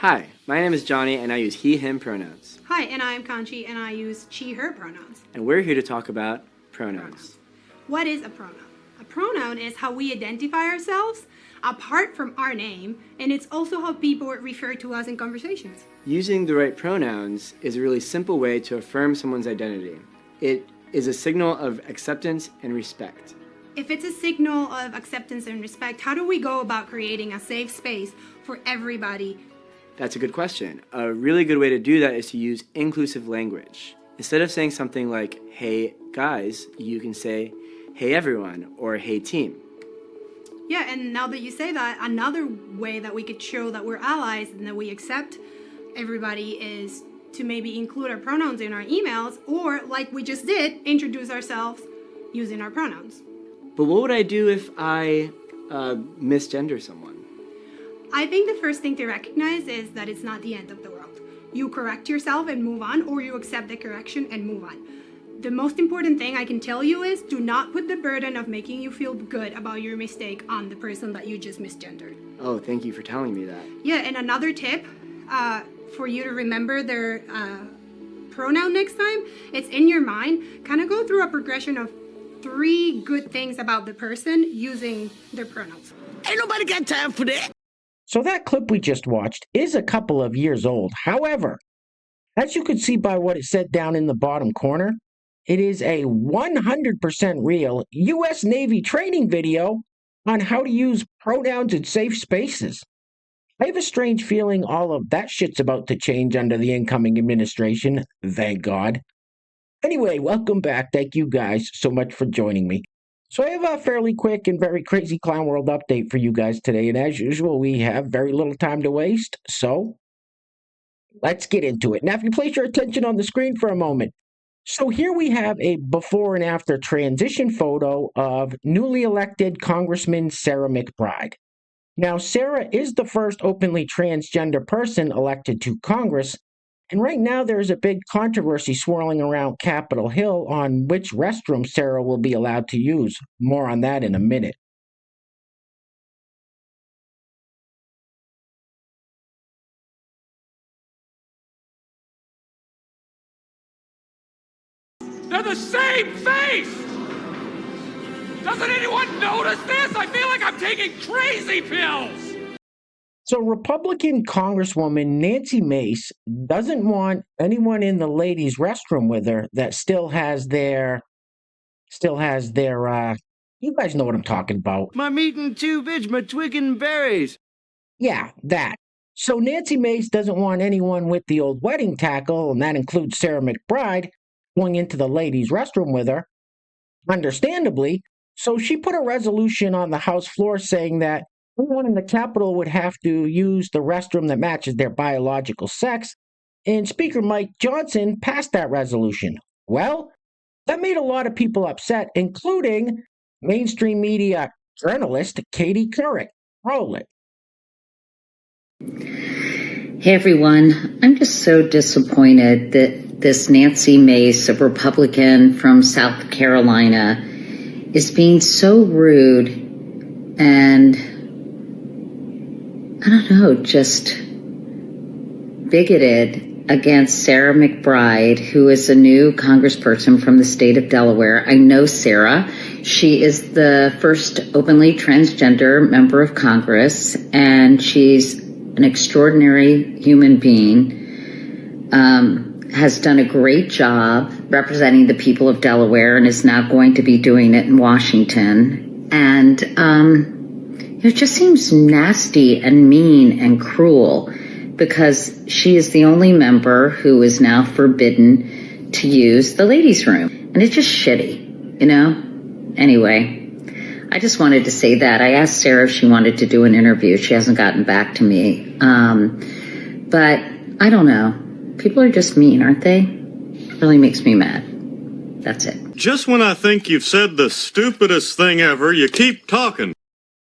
Hi, my name is Johnny and I use he, him pronouns. Hi, and I'm Kanchi, and I use she, her pronouns. And we're here to talk about pronouns. What is a pronoun? A pronoun is how we identify ourselves apart from our name, and it's also how people refer to us in conversations. Using the right pronouns is a really simple way to affirm someone's identity. It is a signal of acceptance and respect. If it's a signal of acceptance and respect, how do we go about creating a safe space for everybody? That's a good question. A really good way to do that is to use inclusive language. Instead of saying something like, hey guys, you can say, hey everyone, or hey team. Yeah, and now that you say that, another way that we could show that we're allies and that we accept everybody is to maybe include our pronouns in our emails, or like we just did, introduce ourselves using our pronouns. But what would I do if I misgender someone? I think the first thing to recognize is that it's not the end of the world. You correct yourself and move on, or you accept the correction and move on. The most important thing I can tell you is do not put the burden of making you feel good about your mistake on the person that you just misgendered. Oh, thank you for telling me that. Yeah, and another tip for you to remember their pronoun next time, it's in your mind. Kind of go through a progression of 3 good things about the person using their pronouns. Ain't nobody got time for that. So that clip we just watched is a couple of years old. However, as you can see by what it said down in the bottom corner, it is a 100% real U.S. Navy training video on how to use pronouns in safe spaces. I have a strange feeling all of that shit's about to change under the incoming administration, thank God. Anyway, welcome back. Thank you guys so much for joining me. So I have a fairly quick and very crazy clown world update for you guys today, and as usual, we have very little time to waste, so let's get into it. Now, if you place your attention on the screen for a moment, so here we have a before and after transition photo of newly elected Congressman Sarah McBride. Now, Sarah is the first openly transgender person elected to Congress, and right now there's a big controversy swirling around Capitol Hill on which restroom Sarah will be allowed to use. More on that in a minute. They're the same face! Doesn't anyone notice this? I feel like I'm taking crazy pills! So Republican Congresswoman Nancy Mace doesn't want anyone in the ladies' restroom with her that still has their, you guys know what I'm talking about. My meat and 2 veg, my twig and berries. Yeah, that. So Nancy Mace doesn't want anyone with the old wedding tackle, and that includes Sarah McBride, going into the ladies' restroom with her, understandably. So she put a resolution on the House floor saying that everyone in the Capitol would have to use the restroom that matches their biological sex, and Speaker Mike Johnson passed that resolution. Well, that made a lot of people upset, including mainstream media journalist Katie Couric. Roll it. Hey everyone, I'm just so disappointed that this Nancy Mace, a Republican from South Carolina, is being so rude and, I don't know, just bigoted against Sarah McBride, who is a new congressperson from the state of Delaware. I know Sarah. She is the first openly transgender member of Congress, and she's an extraordinary human being, has done a great job representing the people of Delaware and is now going to be doing it in Washington. And it just seems nasty and mean and cruel because she is the only member who is now forbidden to use the ladies' room. And it's just shitty, you know? Anyway, I just wanted to say that. I asked Sarah if she wanted to do an interview. She hasn't gotten back to me. But I don't know. People are just mean, aren't they? It really makes me mad. That's it. Just when I think you've said the stupidest thing ever, you keep talking.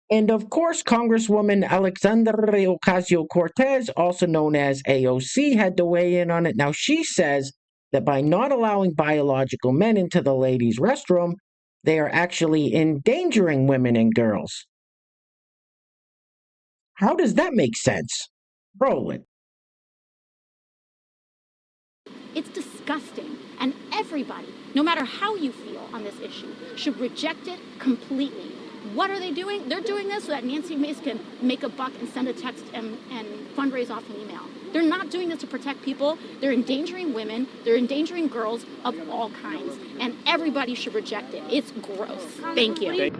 And of course, Congresswoman Alexandria Ocasio-Cortez, also known as AOC, had to weigh in on it. Now, she says that by not allowing biological men into the ladies' restroom, they are actually endangering women and girls. How does that make sense? Roll it. It's disgusting. And everybody, no matter how you feel on this issue, should reject it completely. What are they doing? They're doing this so that Nancy Mace can make a buck and send a text and fundraise off an email. They're not doing this to protect people. They're endangering women. They're endangering girls of all kinds. And everybody should reject it. It's gross. Thank you.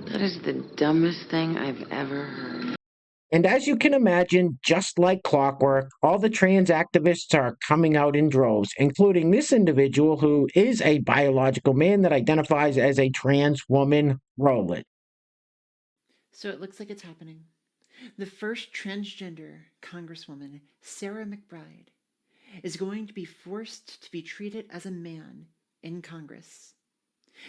That is the dumbest thing I've ever heard. And as you can imagine, just like clockwork, all the trans activists are coming out in droves, including this individual who is a biological man that identifies as a trans woman. Roll it. So it looks like it's happening. The first transgender Congresswoman, Sarah McBride, is going to be forced to be treated as a man in Congress.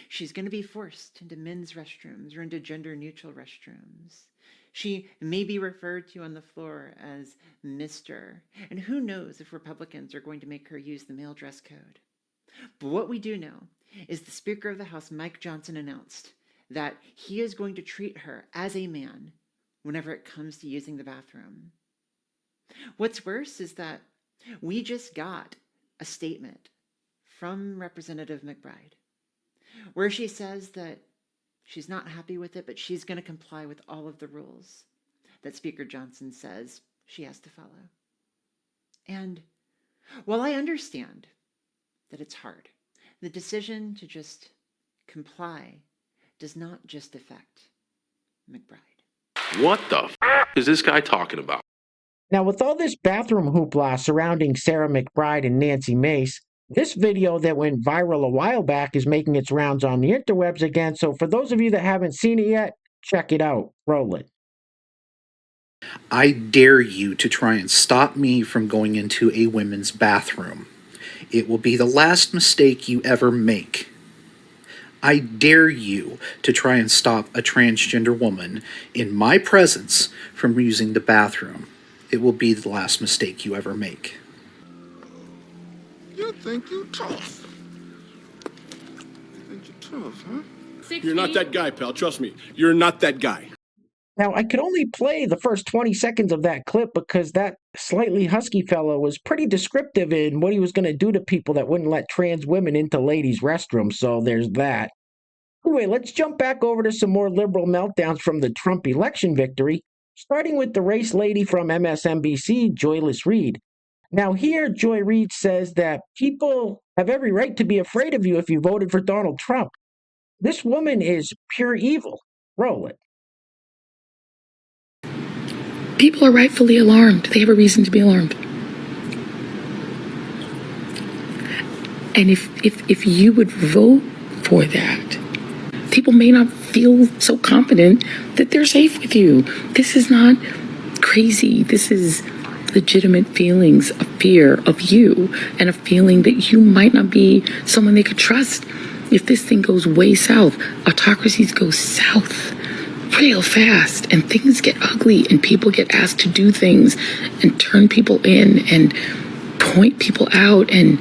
She's going to be forced into men's restrooms or into gender-neutral restrooms. She may be referred to on the floor as Mr. And who knows if Republicans are going to make her use the male dress code. But what we do know is the Speaker of the House, Mike Johnson, announced that he is going to treat her as a man whenever it comes to using the bathroom. What's worse is that we just got a statement from Representative McBride where she says that she's not happy with it, but she's going to comply with all of the rules that Speaker Johnson says she has to follow. And while I understand that it's hard, the decision to just comply does not just affect McBride. What the is this guy talking about? Now, with all this bathroom hoopla surrounding Sarah McBride and Nancy Mace, this video that went viral a while back is making its rounds on the interwebs again, so for those of you that haven't seen it yet, check it out. Roll it. I dare you to try and stop me from going into a women's bathroom. It will be the last mistake you ever make. I dare you to try and stop a transgender woman in my presence from using the bathroom. It will be the last mistake you ever make. You think you tough? You think you're tough, huh? You're not that guy, pal. Trust me. You're not that guy. Now, I could only play the first 20 seconds of that clip because that slightly husky fellow was pretty descriptive in what he was going to do to people that wouldn't let trans women into ladies' restrooms, so there's that. Anyway, let's jump back over to some more liberal meltdowns from the Trump election victory, starting with the race lady from MSNBC, Joyless Reid. Now here, Joy Reid says that people have every right to be afraid of you if you voted for Donald Trump. This woman is pure evil. Roll it. People are rightfully alarmed. They have a reason to be alarmed. And if you would vote for that, people may not feel so confident that they're safe with you. This is not crazy. This is legitimate feelings of fear of you and a feeling that you might not be someone they could trust. If this thing goes way south, autocracies go south real fast and things get ugly and people get asked to do things and turn people in and point people out and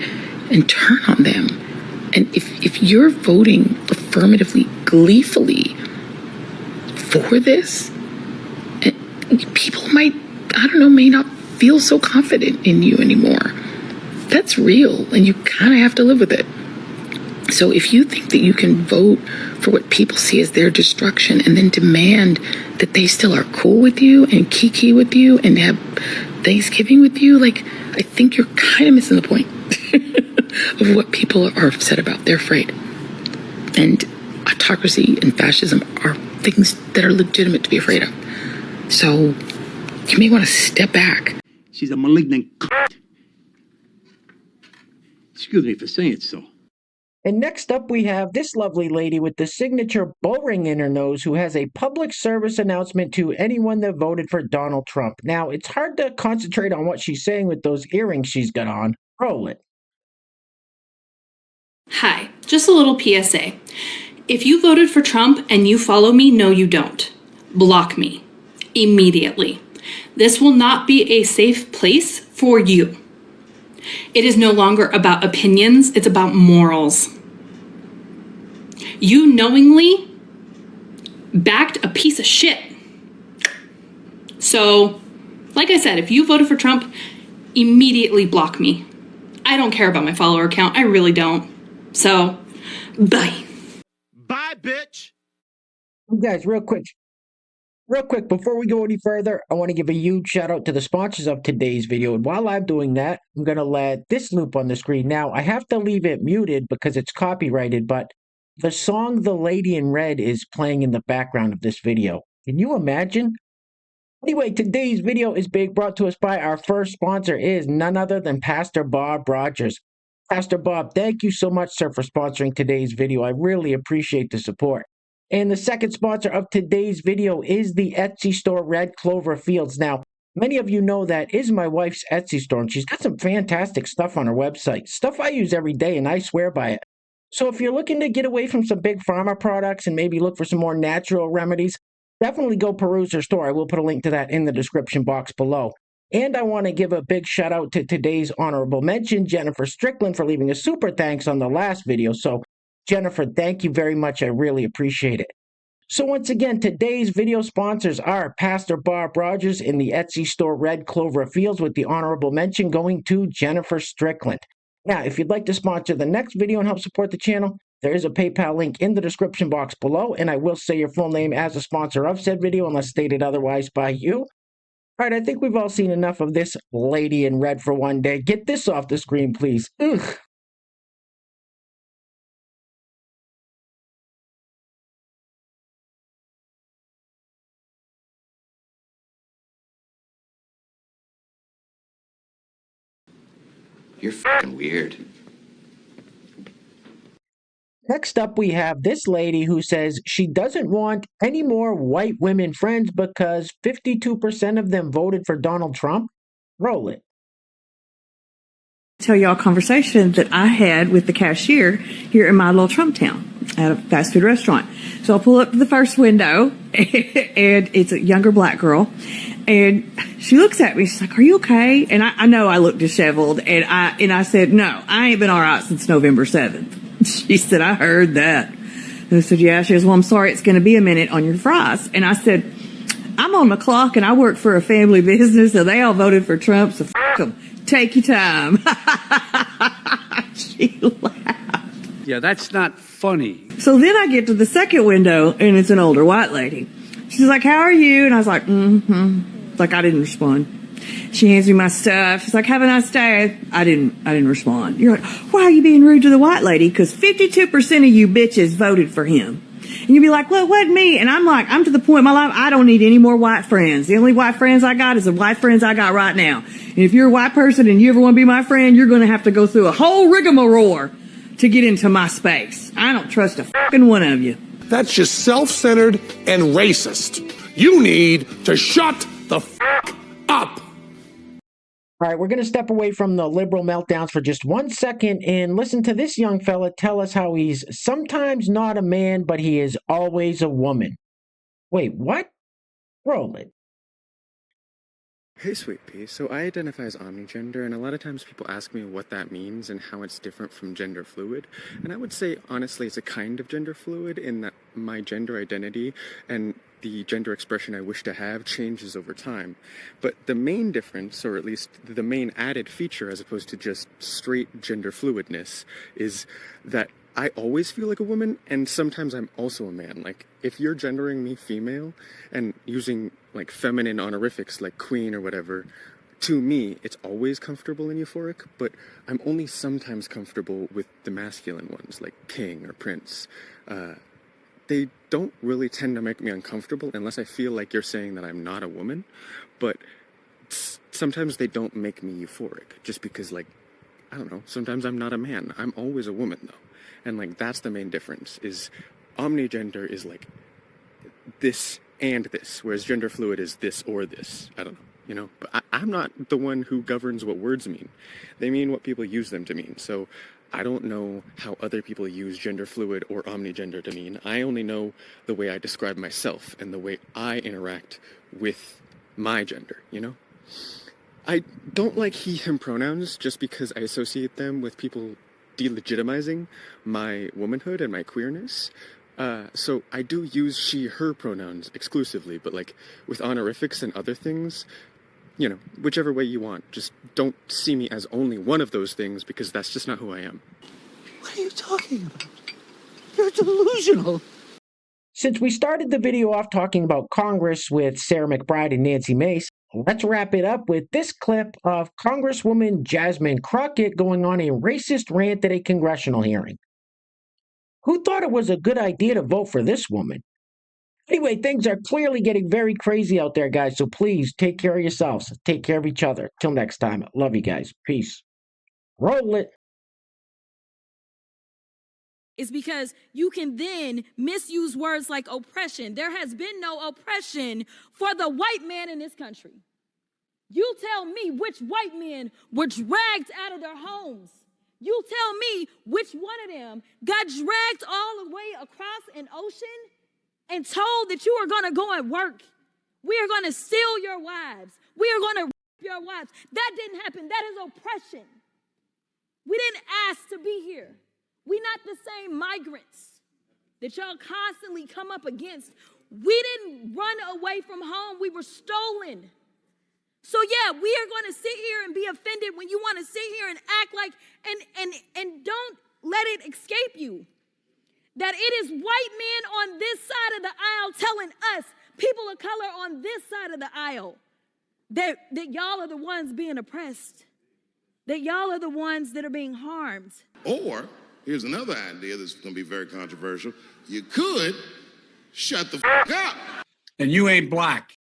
turn on them. And if you're voting affirmatively, gleefully for this, people might, may not feel so confident in you anymore. That's real, and you kind of have to live with it. So if you think that you can vote for what people see as their destruction and then demand that they still are cool with you and kiki with you and have Thanksgiving with you, I think you're kind of missing the point of what people are upset about. They're afraid. And autocracy and fascism are things that are legitimate to be afraid of. So you may want to step back. She's a malignant Excuse me for saying so. And next up we have this lovely lady with the signature bow ring in her nose who has a public service announcement to anyone that voted for Donald Trump. Now, it's hard to concentrate on what she's saying with those earrings she's got on. Roll it. Hi, just a little PSA. If you voted for Trump and you follow me, no you don't. Block me. Immediately. This will not be a safe place for you. It is no longer about opinions, it's about morals. You knowingly backed a piece of shit. So, like I said, if you voted for Trump, immediately block me. I don't care about my follower count. I really don't. So, bye. Bye, bitch. Guys, real quick, before we go any further, I want to give a huge shout out to the sponsors of today's video. And while I'm doing that, I'm going to let this loop on the screen. Now, I have to leave it muted because it's copyrighted, but the song The Lady in Red is playing in the background of this video. Can you imagine? Anyway, today's video is being brought to us by our first sponsor is none other than Pastor Bob Rogers. Pastor Bob, thank you so much, sir, for sponsoring today's video. I really appreciate the support. And the second sponsor of today's video is the Etsy store Red Clover Fields. Now, many of you know that is my wife's Etsy store, and she's got some fantastic stuff on her website. Stuff I use every day, and I swear by it. So if you're looking to get away from some big pharma products and maybe look for some more natural remedies, definitely go peruse her store. I will put a link to that in the description box below. And I want to give a big shout out to today's honorable mention, Jennifer Strickland, for leaving a super thanks on the last video. So Jennifer, thank you very much. I really appreciate it. So once again, today's video sponsors are Pastor Bob Rogers in the Etsy store Red Clover Fields, with the honorable mention going to Jennifer Strickland. Now, if you'd like to sponsor the next video and help support the channel, there is a PayPal link in the description box below, and I will say your full name as a sponsor of said video unless stated otherwise by you. All right, I think we've all seen enough of this lady in red for one day. Get this off the screen, please. Ugh. You're fucking weird. Next up, we have this lady who says she doesn't want any more white women friends because 52% of them voted for Donald Trump. Roll it. Tell y'all a conversation that I had with the cashier here in my little Trump town at a fast food restaurant. So I pull up to the first window and it's a younger black girl, and she looks at me. She's like, "Are you okay?" And I know I look disheveled, and I said, "No, I ain't been all right since November 7th. She said, "I heard that." And I said, "Yeah." She goes, "Well, I'm sorry, it's going to be a minute on your fries." And I said, "I'm on the clock and I work for a family business, so they all voted for Trump, so f*** them. Take your time." She laughed. Yeah, that's not funny. So then I get to the second window and it's an older white lady. She's like, "How are you?" And I was like, Like, I didn't respond. She hands me my stuff. She's like, "Have a nice day." I didn't respond. You're like, "Why are you being rude to the white lady?" Because 52% of you bitches voted for him. And you'd be like, "Well, it wasn't me." And I'm like, I'm to the point in my life, I don't need any more white friends. The only white friends I got is the white friends I got right now. And if you're a white person and you ever want to be my friend, you're going to have to go through a whole rigmarole to get into my space. I don't trust a fucking one of you. That's just self-centered and racist. You need to shut the fuck up. All right, we're going to step away from the liberal meltdowns for just 1 second and listen to this young fella tell us how he's sometimes not a man, but he is always a woman. Wait, what? Roll it. Hey, Sweet Pea. So I identify as omnigender, and a lot of times people ask me what that means and how it's different from gender fluid. And I would say, honestly, it's a kind of gender fluid in that my gender identity and the gender expression I wish to have changes over time. But the main difference, or at least the main added feature as opposed to just straight gender fluidness, is that I always feel like a woman, and sometimes I'm also a man. Like, if you're gendering me female and using, like, feminine honorifics like queen or whatever, to me, it's always comfortable and euphoric, but I'm only sometimes comfortable with the masculine ones, like king or prince. They don't really tend to make me uncomfortable unless I feel like you're saying that I'm not a woman, but sometimes they don't make me euphoric, just because, like, I don't know, sometimes I'm not a man. I'm always a woman, though. And, like, that's the main difference, is omnigender is, like, this and this, whereas gender fluid is this or this. I don't know, you know? But I'm not the one who governs what words mean. They mean what people use them to mean. So I don't know how other people use gender fluid or omnigender to mean. I only know the way I describe myself and the way I interact with my gender, you know? I don't like he, him pronouns just because I associate them with people delegitimizing my womanhood and my queerness. So I do use she, her pronouns exclusively, but, like, with honorifics and other things, whichever way you want. Just don't see me as only one of those things, because that's just not who I am. What are you talking about? You're delusional. Since we started the video off talking about Congress with Sarah McBride and Nancy Mace, let's wrap it up with this clip of Congresswoman Jasmine Crockett going on a racist rant at a congressional hearing. Who thought it was a good idea to vote for this woman? Anyway, things are clearly getting very crazy out there, guys, so please take care of yourselves. Take care of each other. Till next time. Love you guys. Peace. Roll it. Is because you can then misuse words like oppression. There has been no oppression for the white man in this country. You tell me which white men were dragged out of their homes. You tell me which one of them got dragged all the way across an ocean and told that you are going to go and work. We are going to steal your wives. We are going to rape your wives. That didn't happen. That is oppression. We didn't ask to be here. We not the same migrants that y'all constantly come up against. We didn't run away from home. We were stolen. So yeah, we are going to sit here and be offended when you want to sit here and act like, and don't let it escape you that it is white men on this side of the aisle telling us, people of color on this side of the aisle, that y'all are the ones being oppressed, that y'all are the ones that are being harmed. Or, here's another idea that's going to be very controversial. You could shut the f*** up. And you ain't black.